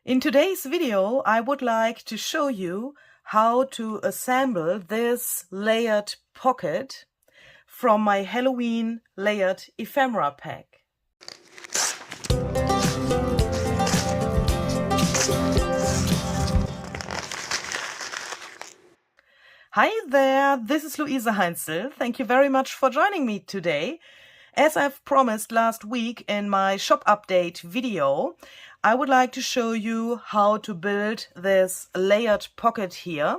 In today's video, I would like to show you how to assemble this layered pocket from my Halloween layered ephemera pack. Hi there, this is Luise Heinzel. Thank you very much for joining me today. As I've promised last week in my shop update video, I would like to show you how to build this layered pocket here.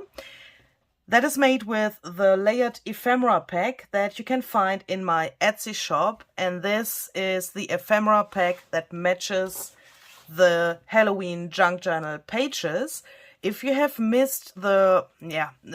That is made with the layered ephemera pack that you can find in my Etsy shop, and this is the ephemera pack that matches the Halloween junk journal pages. If you have missed the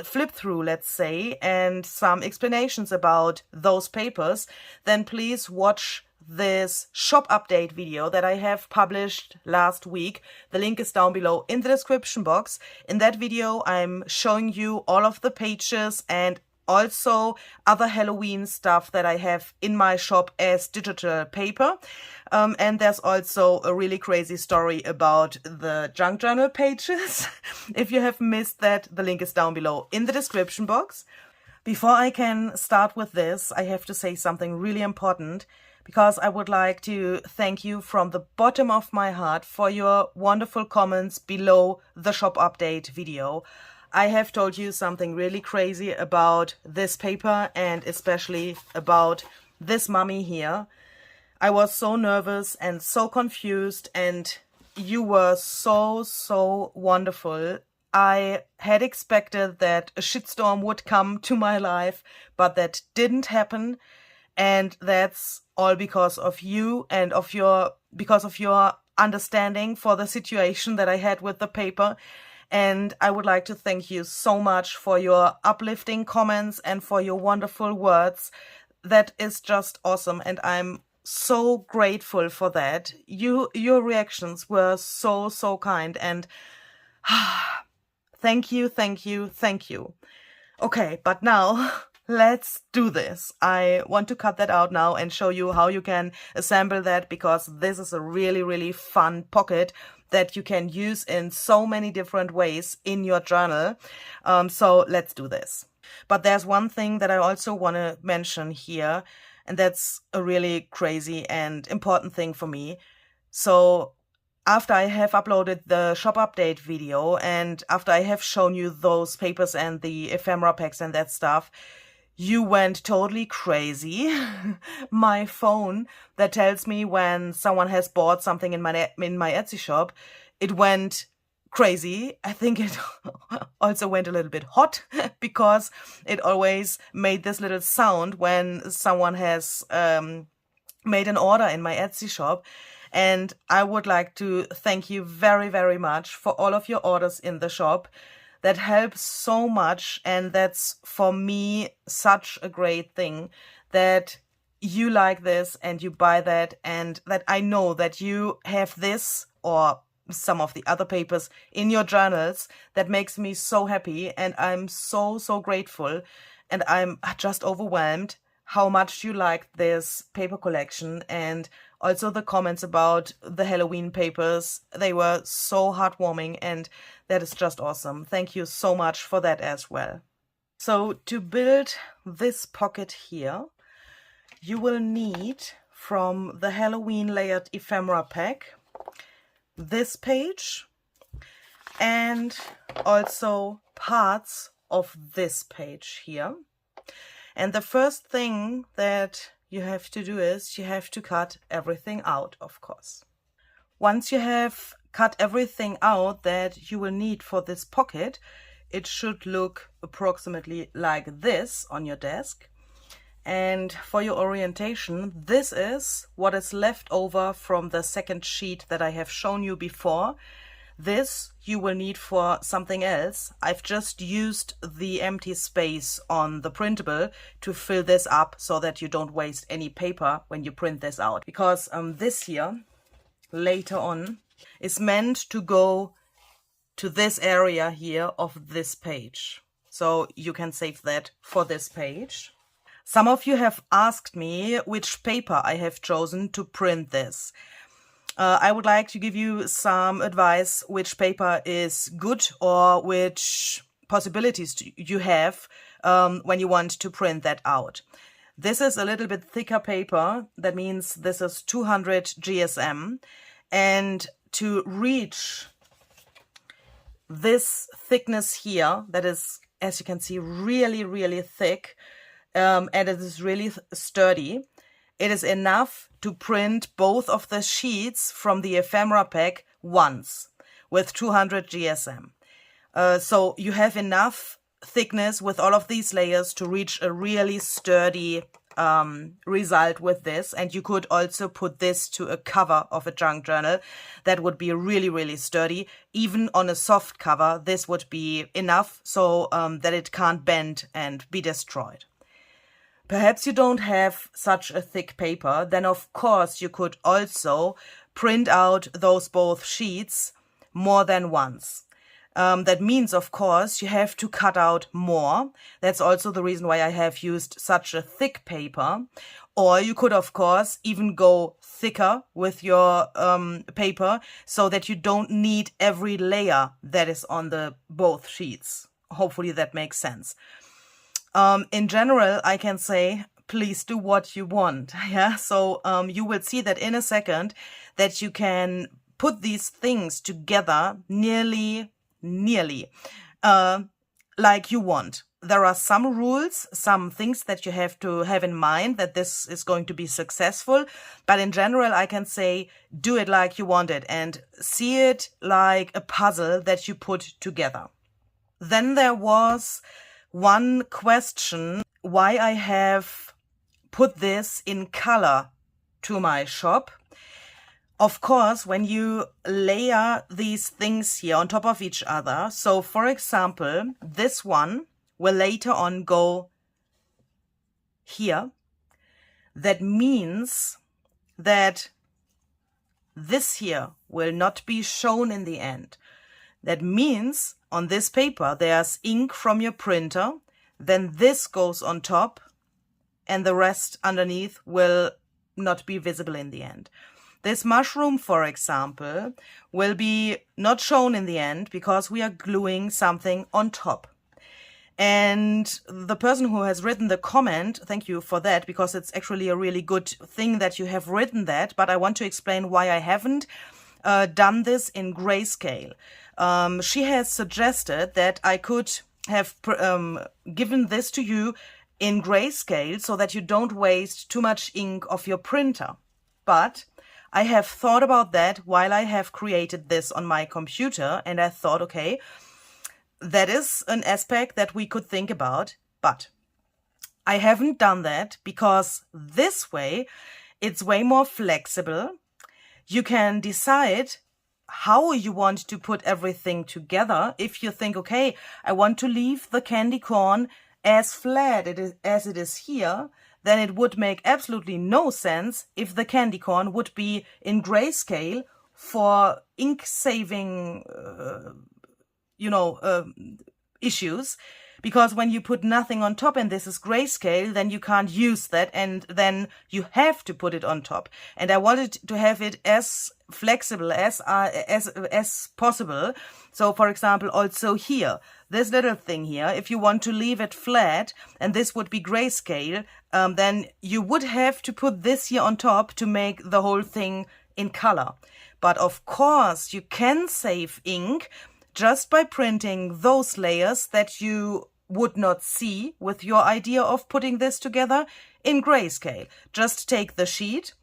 flip through, let's say, and some explanations about those papers, then please watch this shop update video that I have published last week. The link is down below in the description box. In that video, I'm showing you all of the pages and also other Halloween stuff that I have in my shop as digital paper. And there's also a really crazy story about the junk journal pages. If you have missed that, the link is down below in the description box. Before I can start with this, I have to say something really important, because I would like to thank you from the bottom of my heart for your wonderful comments below the shop update video. I have told you something really crazy about this paper and especially about this mummy here. I was so nervous and so confused, and you were so wonderful. I had expected that a shitstorm would come to my life, but that didn't happen. And that's all because of you and because of your understanding for the situation that I had with the paper. And I would like to thank you so much for your uplifting comments and for your wonderful words. That is just awesome, and I'm so grateful for that. Your reactions were so kind, and thank you. Okay, but now let's do this. I want to cut that out now and show you how you can assemble that, because this is a really fun pocket that you can use in so many different ways in your journal. So let's do this. But there's one thing that I also want to mention here, and that's a really crazy and important thing for me. So after I have uploaded the shop update video and after I have shown you those papers and the ephemera packs and that stuff, you went totally crazy. My phone that tells me when someone has bought something in my Etsy shop, it went crazy. I think it also went a little bit hot because it always made this little sound when someone has made an order in my Etsy shop. And I would like to thank you very much for all of your orders in the shop. That helps so much, and that's for me such a great thing that you like this and you buy that, and that I know that you have this or some of the other papers in your journals. That makes me so happy, and I'm so grateful, and I'm just overwhelmed how much you liked this paper collection. And also the comments about the Halloween papers, they were so heartwarming, and that is just awesome. Thank you so much for that as well. So to build this pocket here, you will need from the Halloween layered ephemera pack this page and also parts of this page here. And the first thing that you have to do is you have to cut everything out, of course. Once you have cut everything out that you will need for this pocket, it should look approximately like this on your desk. And for your orientation, this is what is left over from the second sheet that I have shown you before. This you will need for something else. I've just used the empty space on the printable to fill this up so that you don't waste any paper when you print this out. Because this here, later on, is meant to go to this area here of this page. So you can save that for this page. Some of you have asked me which paper I have chosen to print this. I would like to give you some advice which paper is good or which possibilities you have when you want to print that out. This is a little bit thicker paper. That means this is 200 GSM. And to reach this thickness here, that is, as you can see, really, really thick, and it is really sturdy, it is enough to print both of the sheets from the ephemera pack once with 200 GSM. So you have enough thickness with all of these layers to reach a really sturdy result with this. And you could also put this to a cover of a junk journal. That would be really, really sturdy. Even on a soft cover, this would be enough so that it can't bend and be destroyed. Perhaps you don't have such a thick paper, then of course you could also print out those both sheets more than once. That means, of course, you have to cut out more. That's also the reason why I have used such a thick paper. Or you could, of course, even go thicker with your paper so that you don't need every layer that is on the both sheets. Hopefully that makes sense. In general, I can say, please do what you want. Yeah, so you will see that in a second that you can put these things together nearly like you want. There are some rules, some things that you have to have in mind that this is going to be successful. But in general, I can say, do it like you want it and see it like a puzzle that you put together. Then there was one question why I have put this in color to my shop. Of course, when you layer these things here on top of each other, so for example, this one will later on go here. That means that this here will not be shown in the end. That means on this paper there's ink from your printer, then this goes on top, and the rest underneath will not be visible in the end. This mushroom, for example, will be not shown in the end because we are gluing something on top. And the person who has written the comment, thank you for that, because it's actually a really good thing that you have written that, but I want to explain why I haven't done this in grayscale. She has suggested that I could have given this to you in grayscale so that you don't waste too much ink of your printer. But I have thought about that while I have created this on my computer, and I thought, okay, that is an aspect that we could think about, but I haven't done that because this way it's way more flexible. You can decide how you want to put everything together. If you think, okay, I want to leave the candy corn as flat as it is here, then it would make absolutely no sense if the candy corn would be in grayscale for ink saving, issues. Because when you put nothing on top and this is grayscale, then you can't use that, and then you have to put it on top. And I wanted to have it as flexible as possible. So, for example, also here, this little thing here, if you want to leave it flat and this would be grayscale, then you would have to put this here on top to make the whole thing in color. But of course, you can save ink just by printing those layers that you would not see with your idea of putting this together in grayscale. Just take the sheet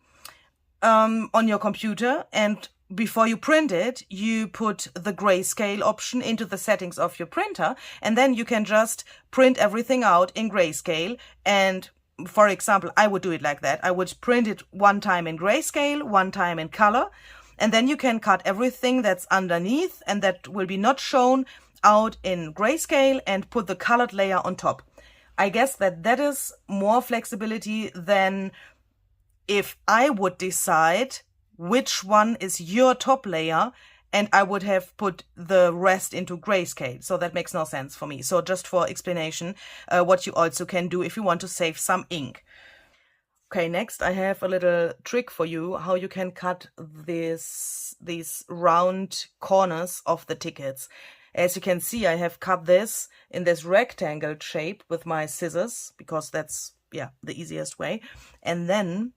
on your computer, and before you print it, you put the grayscale option into the settings of your printer, and then you can just print everything out in grayscale. And for example, I would do it like that. I would print it one time in grayscale, one time in color, and then you can cut everything that's underneath and that will be not shown out in grayscale and put the colored layer on top. I guess that is more flexibility than if I would decide which one is your top layer and I would have put the rest into grayscale. So that makes no sense for me. So just for explanation, what you also can do if you want to save some ink. Okay, next I have a little trick for you how you can cut these round corners of the tickets. As you can see, I have cut this in this rectangle shape with my scissors because that's, yeah, the easiest way. And then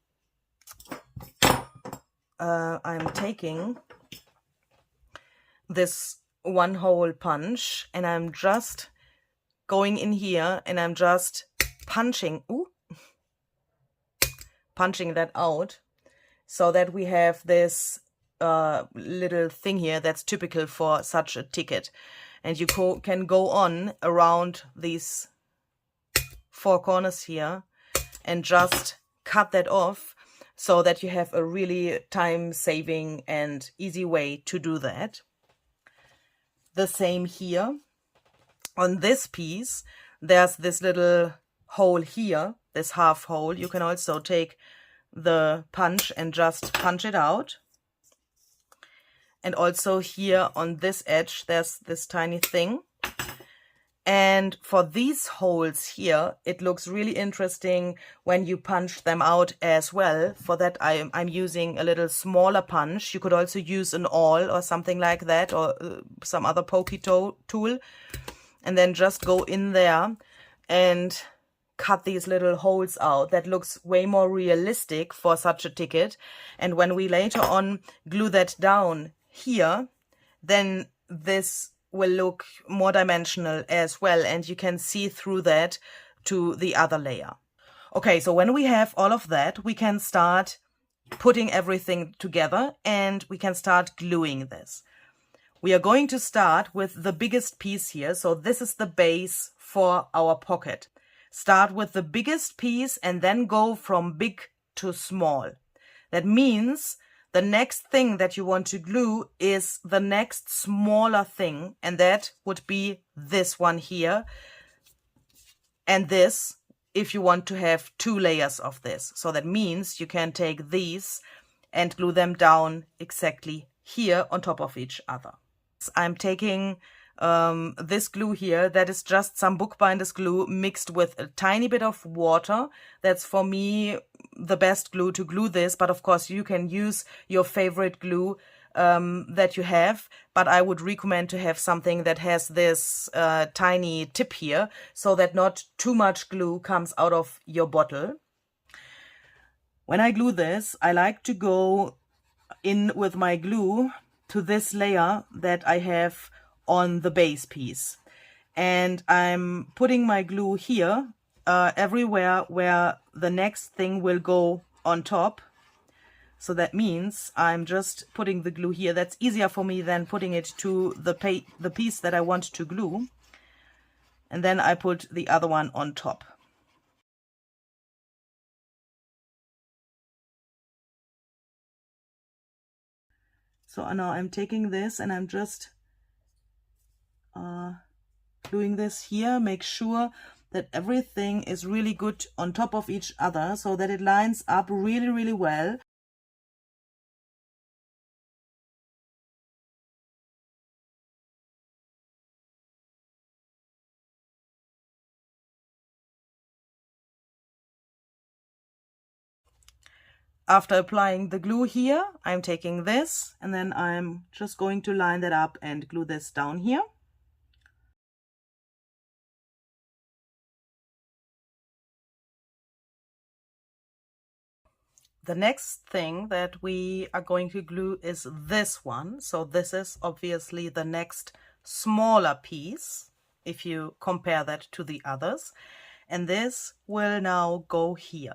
I'm taking this 1-hole punch and I'm just going in here and I'm just punching that out so that we have this little thing here that's typical for such a ticket. And you can go on around these 4 corners here and just cut that off so that you have a really time-saving and easy way to do that. The same here. On this piece, there's this little hole here, this half hole. You can also take the punch and just punch it out. And also here on this edge, there's this tiny thing. And for these holes here, it looks really interesting when you punch them out as well. For that, I'm using a little smaller punch. You could also use an awl or something like that, or some other pokey tool. And then just go in there and cut these little holes out. That looks way more realistic for such a ticket. And when we later on glue that down here, then this will look more dimensional as well, and you can see through that to the other layer. Okay, so when we have all of that, we can start putting everything together and we can start gluing this. We are going to start with the biggest piece here. So this is the base for our pocket. Start with the biggest piece and then go from big to small. That means the next thing that you want to glue is the next smaller thing, and that would be this one here. And this, if you want to have 2 layers of this. So that means you can take these and glue them down exactly here on top of each other. I'm taking this glue here, that is just some bookbinders glue mixed with a tiny bit of water. That's for me the best glue to glue this, but of course you can use your favorite glue that you have, but I would recommend to have something that has this tiny tip here so that not too much glue comes out of your bottle. When I glue this, I like to go in with my glue to this layer that I have on the base piece, and I'm putting my glue here everywhere where the next thing will go on top. So that means I'm just putting the glue here. That's easier for me than putting it to the piece that I want to glue, and then I put the other one on top. So now I'm taking this and I'm just gluing this here. Make sure that everything is really good on top of each other so that it lines up really, really well. After applying the glue here, I'm taking this and then I'm just going to line that up and glue this down here. The next thing that we are going to glue is this one. So this is obviously the next smaller piece if you compare that to the others. And this will now go here.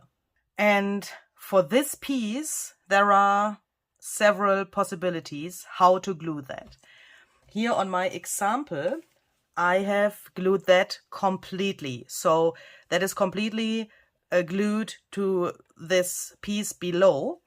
And for this piece, there are several possibilities how to glue that. Here on my example, I have glued that completely. So that is completely glued to this piece below.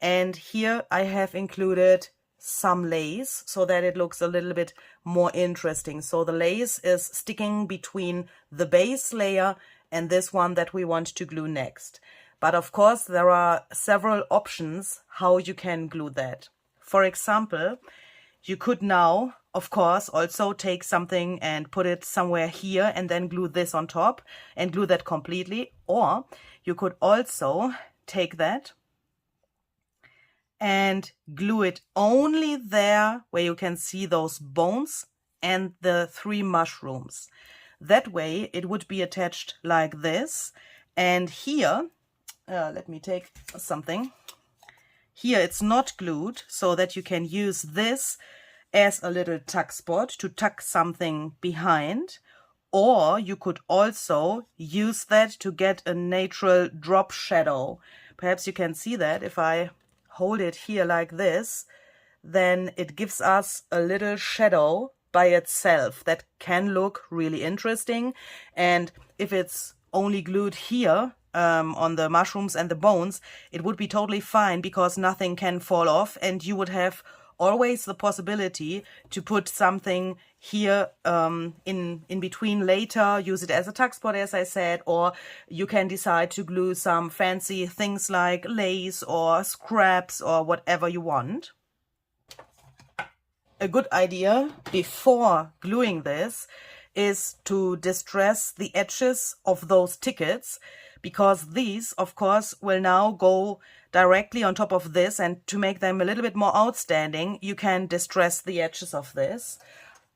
And here I have included some lace so that it looks a little bit more interesting. So the lace is sticking between the base layer and this one that we want to glue next. But of course, there are several options how you can glue that. For example, you could now, of course, also take something and put it somewhere here and then glue this on top and glue that completely. Or you could also take that and glue it only there where you can see those bones and the 3 mushrooms. That way it would be attached like this. And here, let me take something. Here it's not glued, so that you can use this as a little tuck spot to tuck something behind. Or you could also use that to get a natural drop shadow. Perhaps you can see that if I hold it here like this, then it gives us a little shadow by itself that can look really interesting. And if it's only glued here on the mushrooms and the bones, it would be totally fine because nothing can fall off, and you would have always the possibility to put something here in between later, use it as a tuck spot, as I said, or you can decide to glue some fancy things like lace or scraps or whatever you want. A good idea before gluing this is to distress the edges of those tickets, because these, of course, will now go directly on top of this, and to make them a little bit more outstanding, you can distress the edges of this.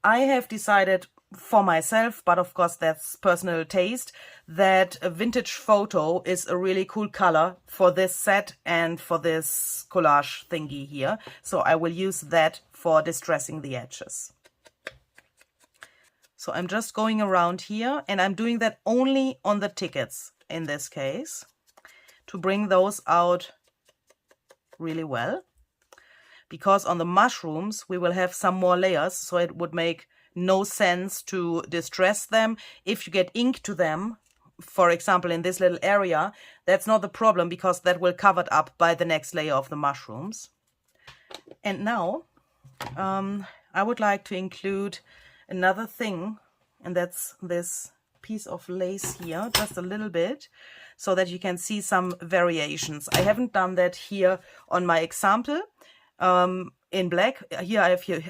I have decided for myself, but of course that's personal taste, that a vintage photo is a really cool color for this set and for this collage thingy here. So I will use that for distressing the edges. So I'm just going around here, and I'm doing that only on the tickets in this case, to bring those out really well. Because on the mushrooms we will have some more layers, so it would make no sense to distress them. If you get ink to them, for example in this little area, that's not the problem, because that will cover it up by the next layer of the mushrooms. And now I would like to include another thing, and that's this piece of lace here, just a little bit, so that you can see some variations. I haven't done that here on my example in black. Here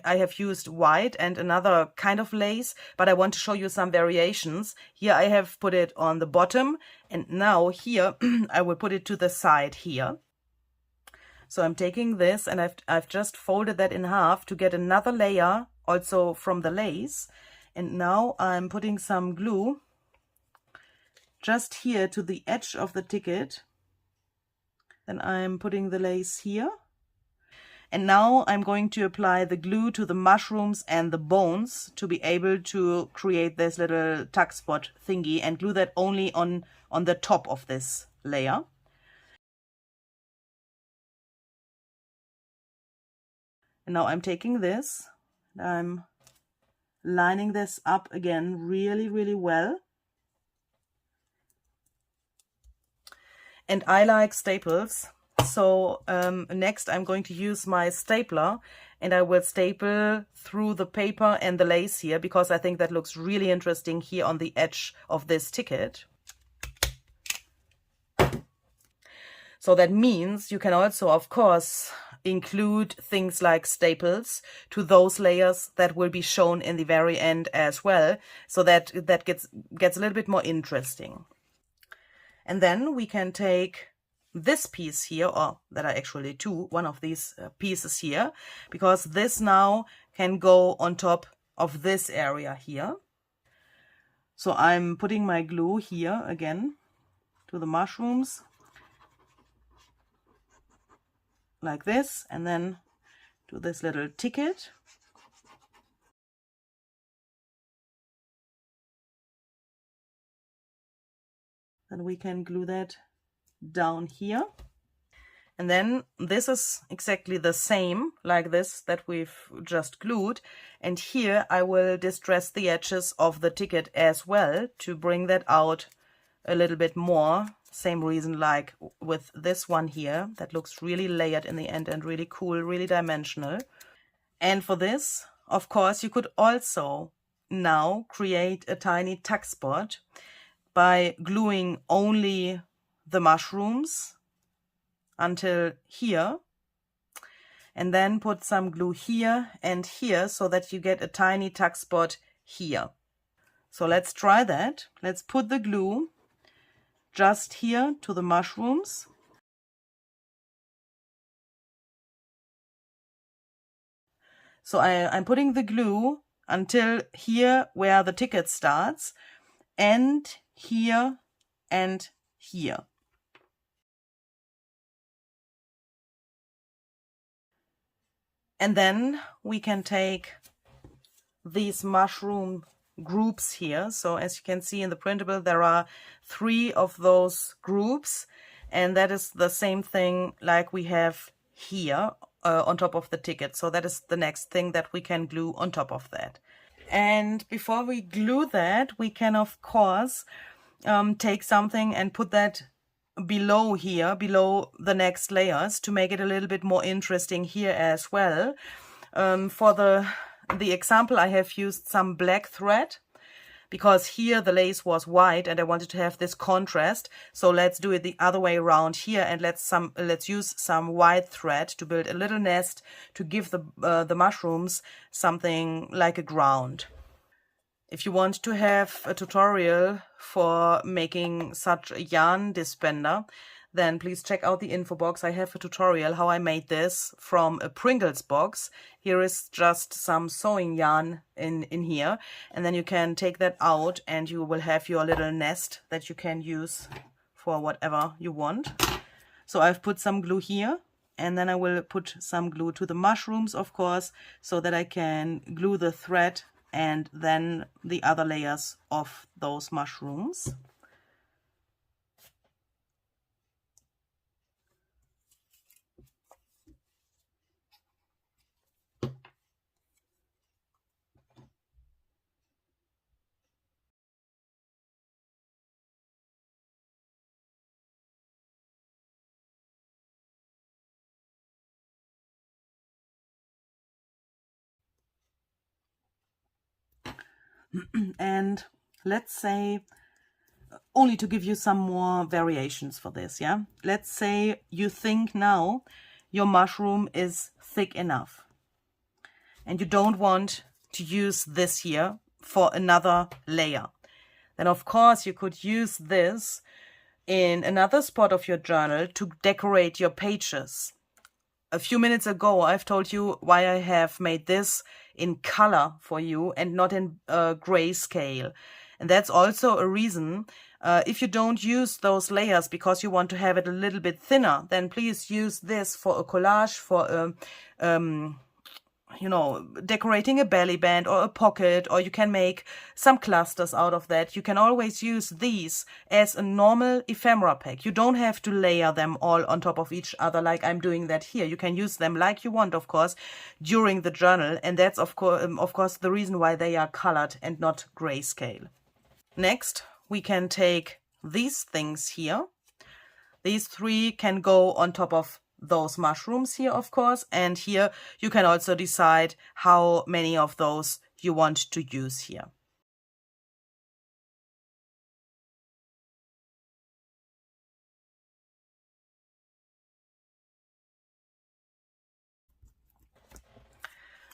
I have used white and another kind of lace, but I want to show you some variations. Here I have put it on the bottom, and now here I will put it to the side here. So I'm taking this, and I've just folded that in half to get another layer also from the lace. And now I'm putting some glue just here to the edge of the ticket. Then I'm putting the lace here. And now I'm going to apply the glue to the mushrooms and the bones to be able to create this little tuck spot thingy, and glue that only on the top of this layer. And now I'm taking this, and I'm lining this up again really, really well. And I like staples, so next I'm going to use my stapler, and I will staple through the paper and the lace here, because I think that looks really interesting here on the edge of this ticket. So that means you can also, of course, include things like staples to those layers that will be shown in the very end as well, so that that gets a little bit more interesting. And then we can take this piece here, or that are actually one of these pieces here, because this now can go on top of this area here. So I'm putting my glue here again to the mushrooms, like this, and then to this little ticket. Then we can glue that down here. And then this is exactly the same like this that we've just glued. And here I will distress the edges of the ticket as well to bring that out a little bit more. Same reason like with this one here, that looks really layered in the end and really cool, really dimensional. And for this, of course, you could also now create a tiny tuck spot by gluing only the mushrooms until here, and then put some glue here and here so that you get a tiny tuck spot here. So let's try that. Let's put the glue just here to the mushrooms. So I'm putting the glue until here where the ticket starts, and here and here. And then we can take these mushroom groups here. So as you can see in the printable, there are 3 of those groups, and that is the same thing like we have here on top of the ticket. So that is the next thing that we can glue on top of that. And before we glue that, we can of course take something and put that below here, below the next layers, to make it a little bit more interesting here as well. For the example, I have used some black thread, because here the lace was white and I wanted to have this contrast. So let's do it the other way around here, and let's use some white thread to build a little nest to give the mushrooms something like a ground. If you want to have a tutorial for making such a yarn dispenser, then please check out the info box. I have a tutorial how I made this from a Pringles box. Here is just some sewing yarn in here, and then you can take that out and you will have your little nest that you can use for whatever you want. So I've put some glue here, and then I will put some glue to the mushrooms, of course, so that I can glue the thread and then the other layers of those mushrooms. And let's say, only to give you some more variations for this, yeah? Let's say you think now your mushroom is thick enough and you don't want to use this here for another layer. Then of course you could use this in another spot of your journal to decorate your pages. A few minutes ago, I've told you why I have made this in color for you and not in grayscale. And that's also a reason. If you don't use those layers because you want to have it a little bit thinner, then please use this for a collage, for you know, decorating a belly band or a pocket, or you can make some clusters out of that. You can always use these as a normal ephemera pack. You don't have to layer them all on top of each other like I'm doing that here. You can use them like you want, of course, during the journal, and that's of course the reason why they are colored and not grayscale. Next, we can take these things here. These 3 can go on top of those mushrooms here, of course, and here you can also decide how many of those you want to use here.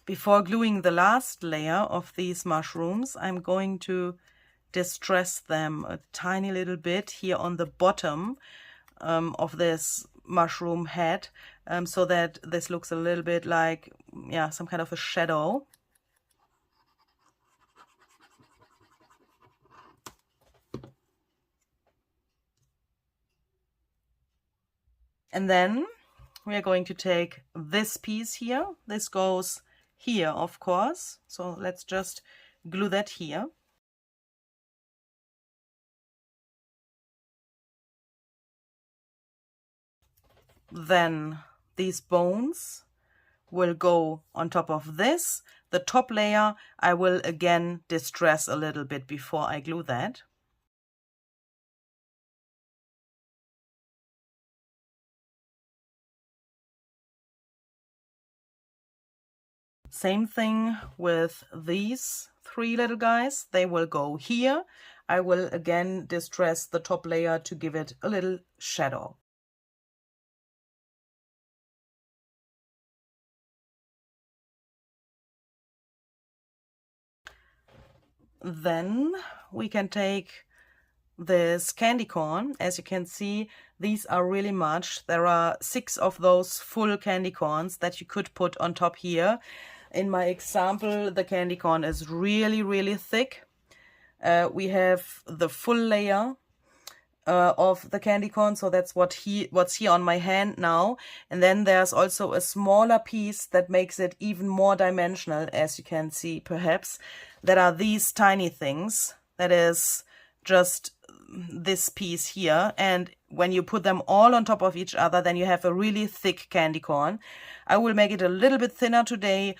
Before gluing the last layer of these mushrooms, I'm going to distress them a tiny little bit here on the bottom of this mushroom head, so that this looks a little bit like, yeah, some kind of a shadow. And then we are going to take this piece here. This goes here, of course. So let's just glue that here. Then these bones will go on top of this. The top layer I will again distress a little bit before I glue that. Same thing with these 3 little guys. They will go here. I will again distress the top layer to give it a little shadow. Then we can take this candy corn. As you can see, these are really much. There are 6 of those full candy corns that you could put on top here. in my example, the candy corn is really, really thick. We have the full layer of the candy corn, so that's what's here on my hand now. And then there's also a smaller piece that makes it even more dimensional, as you can see perhaps. That are these tiny things. That is just this piece here, and when you put them all on top of each other, then you have a really thick candy corn. I will make it a little bit thinner today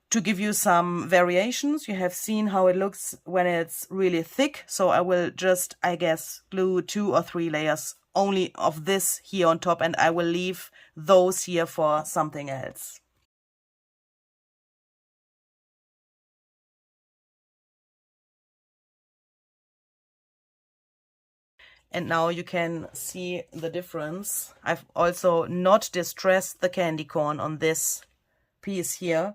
to give you some variations. You have seen how it looks when it's really thick, so I will just, I guess, glue 2 or 3 layers only of this here on top, and I will leave those here for something else. And now you can see the difference. I've also not distressed the candy corn on this piece here.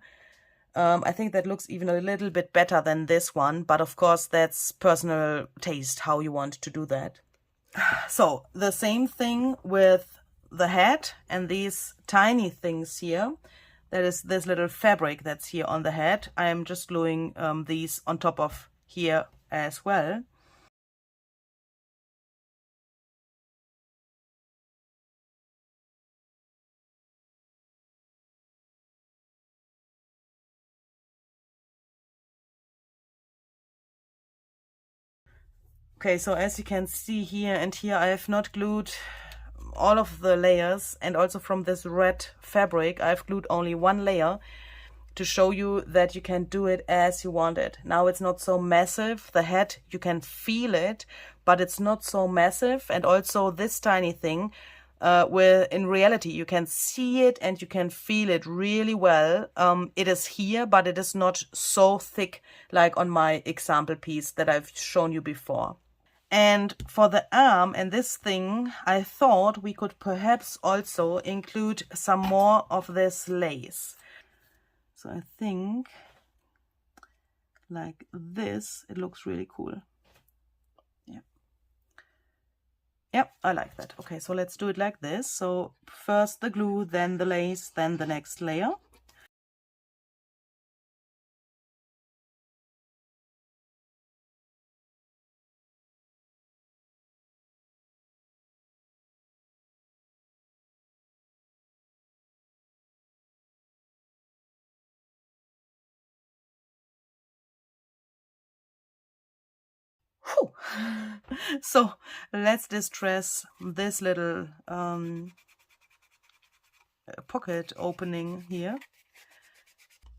I think that looks even a little bit better than this one, but of course that's personal taste, how you want to do that. So the same thing with the head and these tiny things here. That is this little fabric that's here on the head. I am just gluing these on top of here as well. Okay, so as you can see here and here, I have not glued all of the layers, and also from this red fabric, I've glued only 1 layer to show you that you can do it as you want it. Now it's not so massive. The head, you can feel it, but it's not so massive. And also this tiny thing, where in reality you can see it and you can feel it really well. It is here, but it is not so thick like on my example piece that I've shown you before. And for the arm and this thing, I thought we could perhaps also include some more of this lace. So I think like this, it looks really cool. Yeah. Yep, I like that. Okay, so let's do it like this. So first the glue, then the lace, then the next layer. Whew. So let's distress this little pocket opening here.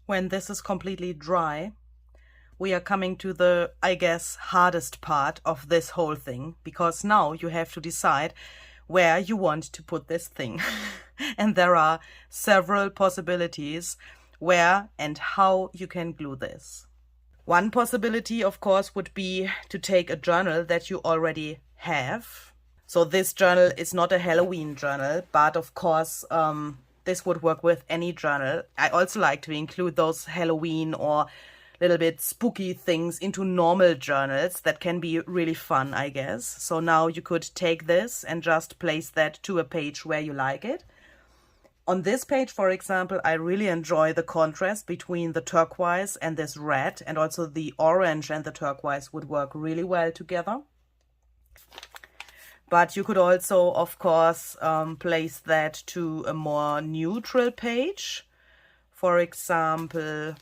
When this is completely dry, we are coming to the, I guess, hardest part of this whole thing, because now you have to decide where you want to put this thing. And there are several possibilities where and how you can glue this. One possibility, of course, would be to take a journal that you already have. So this journal is not a Halloween journal, but of course, this would work with any journal. I also like to include those Halloween or little bit spooky things into normal journals. That can be really fun, I guess. So now you could take this and just place that to a page where you like it. On this page, for example, I really enjoy the contrast between the turquoise and this red, and also the orange and the turquoise would work really well together. But you could also, of course, place that to a more neutral page. For example,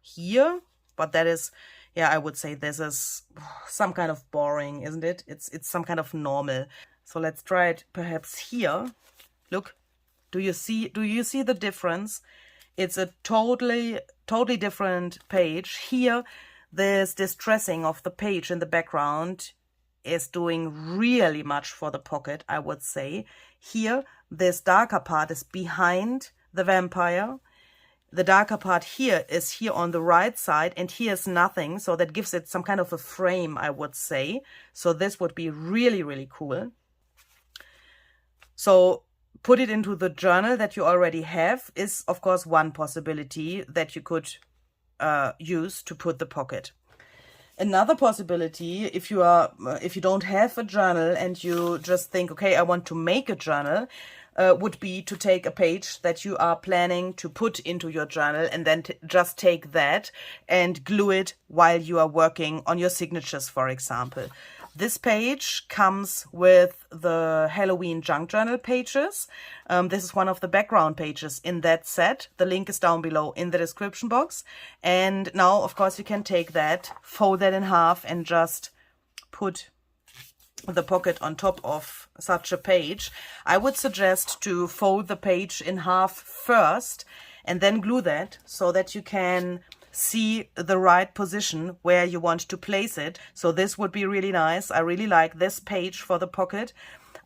here. But that is, yeah, I would say this is some kind of boring, isn't it? It's some kind of normal. So let's try it perhaps here. Look. Do you see the difference? It's a totally different page. Here, this distressing of the page in the background is doing really much for the pocket, I would say. Here, this darker part is behind the vampire. The darker part here is here on the right side, and here is nothing. So that gives it some kind of a frame, I would say. So this would be really, really cool. So put it into the journal that you already have is, of course, one possibility that you could use to put the pocket. Another possibility, if you don't have a journal and you just think, okay, I want to make a journal, would be to take a page that you are planning to put into your journal and then just take that and glue it while you are working on your signatures, for example. This page comes with the Halloween junk journal pages. This is one of the background pages in that set. The link is down below in the description box. And now, of course, you can take that, fold that in half and just put the pocket on top of such a page. I would suggest to fold the page in half first and then glue that so that you can see the right position where you want to place it. So this would be really nice. I really like this page for the pocket.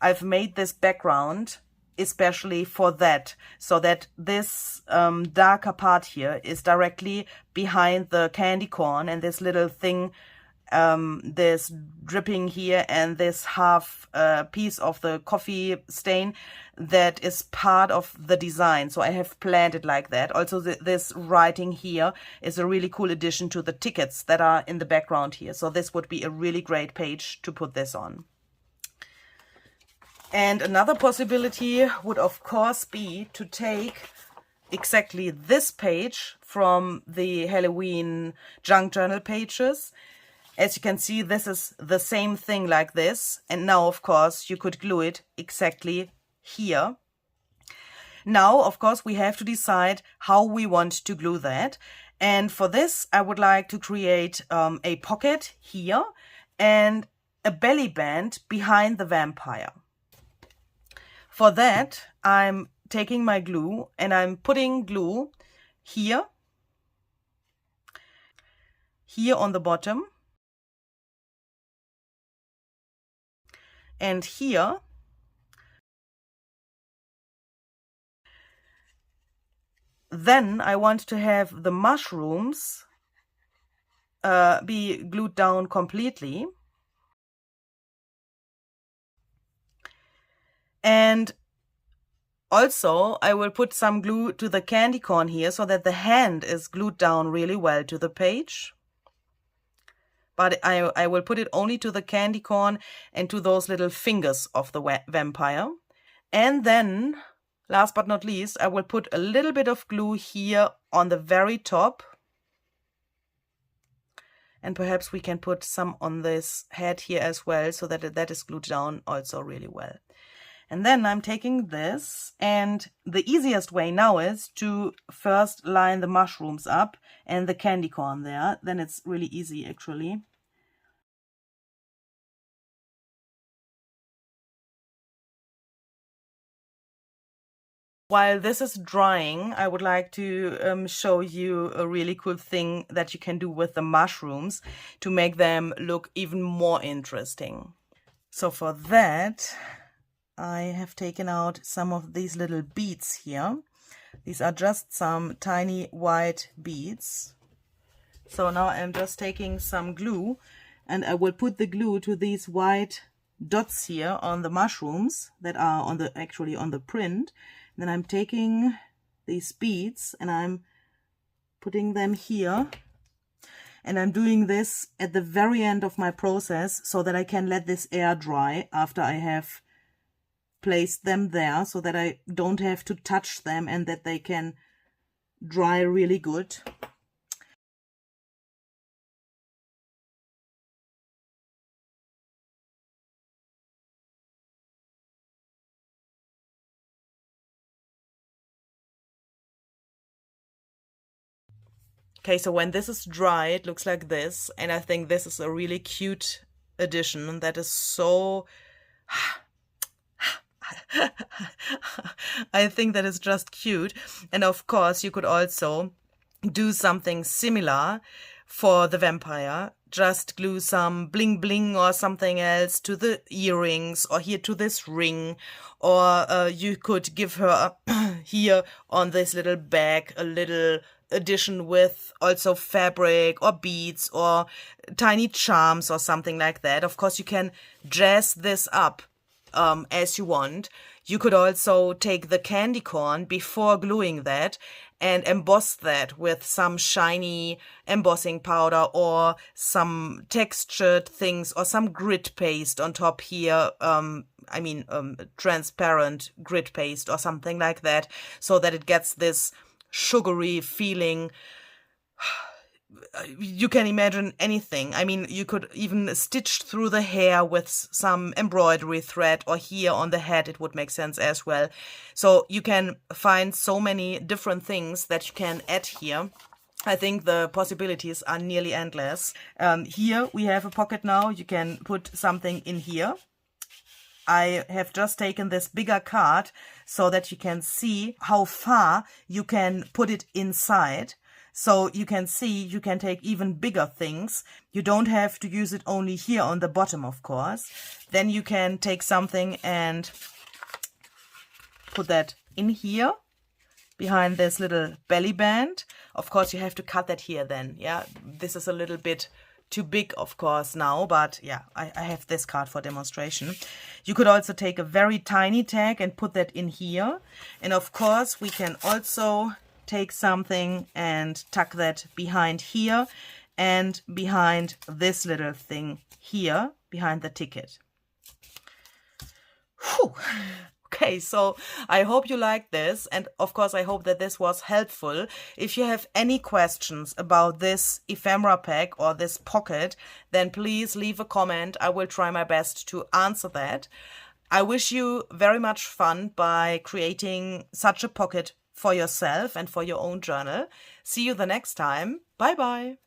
I've made this background especially for that, so that this darker part here is directly behind the candy corn, and this little thing, this dripping here and this half piece of the coffee stain, that is part of the design. So I have planned it like that. Also this writing here is a really cool addition to the tickets that are in the background here. So this would be a really great page to put this on. And another possibility would of course be to take exactly this page from the Halloween junk journal pages. As you can see, this is the same thing like this. And now, of course, you could glue it exactly here. Now, of course, we have to decide how we want to glue that. And for this, I would like to create a pocket here and a belly band behind the vampire. For that, I'm taking my glue and I'm putting glue here on the bottom, and here. Then I want to have the mushrooms be glued down completely. And also I will put some glue to the candy corn here so that the hand is glued down really well to the page. But I will put it only to the candy corn and to those little fingers of the vampire. And then, last but not least, I will put a little bit of glue here on the very top. And perhaps we can put some on this head here as well, so that that is glued down also really well. And then I'm taking this, and the easiest way now is to first line the mushrooms up and the candy corn there. Then it's really easy actually. While this is drying, I would like to show you a really cool thing that you can do with the mushrooms to make them look even more interesting. So for that, I have taken out some of these little beads here. These are just some tiny white beads. So now I'm just taking some glue, and I will put the glue to these white dots here on the mushrooms that are on the actually on the print. And then I'm taking these beads and I'm putting them here. And I'm doing this at the very end of my process so that I can let this air dry after I have placed them there, so that I don't have to touch them and that they can dry really good. Okay, so when this is dry, it looks like this, and I think this is a really cute addition that is so... I think that is just cute. And of course, you could also do something similar for the vampire. Just glue some bling bling or something else to the earrings, or here to this ring, or you could give her here on this little bag a little addition with also fabric or beads or tiny charms or something like that. Of course, you can dress this up as you want. You could also take the candy corn before gluing that and emboss that with some shiny embossing powder or some textured things or some grit paste on top here. transparent grit paste or something like that, so that it gets this sugary feeling. You can imagine anything. I mean, you could even stitch through the hair with some embroidery thread, or here on the head it would make sense as well. So you can find so many different things that you can add here. I think the possibilities are nearly endless. Here we have a pocket now. You can put something in here. I have just taken this bigger card so that you can see how far you can put it inside. So you can see you can take even bigger things. You don't have to use it only here on the bottom, of course. Then you can take something and put that in here behind this little belly band. Of course, you have to cut that here then. Yeah, this is a little bit too big, of course, now, but yeah, I have this card for demonstration. You could also take a very tiny tag and put that in here. And of course, we can also take something and tuck that behind here and behind this little thing here, behind the ticket. Whew. Okay, so I hope you liked this, and of course I hope that this was helpful. If you have any questions about this ephemera pack or this pocket, then please leave a comment. I will try my best to answer that. I wish you very much fun by creating such a pocket for yourself and for your own journal. See you the next time. Bye bye.